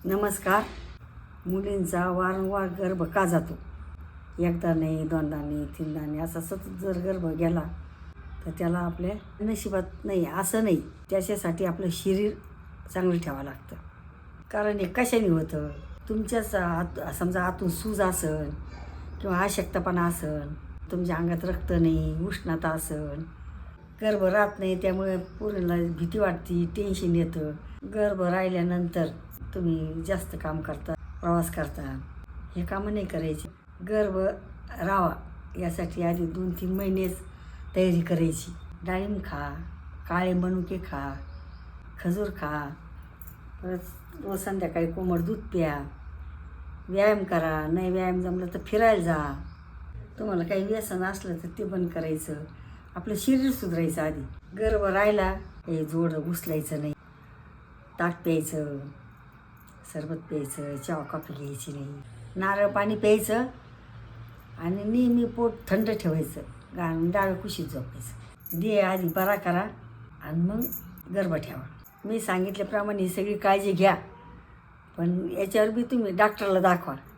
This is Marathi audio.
नमस्कार. मुलींचा वारंवार गर्भ का जातो? एकदा नाही, दोनदा नाही, तीनदा नाही, असा सतत जर गर्भ गेला तर त्याला आपल्या नशिबात नाही असं नाही. त्याच्यासाठी आपलं शरीर चांगलं ठेवावं लागतं. कारण हे कशाने होतं? तुमच्याच समजा आतून सूज असेल किंवा अशक्तपणा असेल, तुमच्या अंगात रक्त नाही, उष्णता असेल, गर्भ राहत नाही, त्यामुळे पोरीला भीती वाटते, टेन्शन येतं. गर्भ राहिल्यानंतर तुम्ही जास्त काम करता, प्रवास करता, हे कामं नाही करायची. गर्भ राहावा यासाठी आधी 2-3 महिनेच तयारी करायची. डाळिंब खा, काळे मनुके खा, खजूर खा, परत रोज संध्याकाळी कोमट दूध प्या, व्यायाम करा. नाही व्यायाम जमलं तर फिरायला जा. तुम्हाला काही व्यसन असलं तर ते बंद करायचं. आपलं शरीर सुधारायचं. आधी गर्भ राहिला हे जोड उचलायचं नाही. ताक प्यायचं, सरबत प्यायचं, चहा कॉफी घ्यायची नाही, नारळ पाणी प्यायचं आणि नेहमी पोट थंड ठेवायचं. डाव्या कुशीत झोपायचं. देह आधी बरा करा आणि मग गर्भ ठेवा. मी सांगितल्याप्रमाणे ही सगळी काळजी घ्या, पण याच्यावर बी तुम्ही डॉक्टरला दाखवा.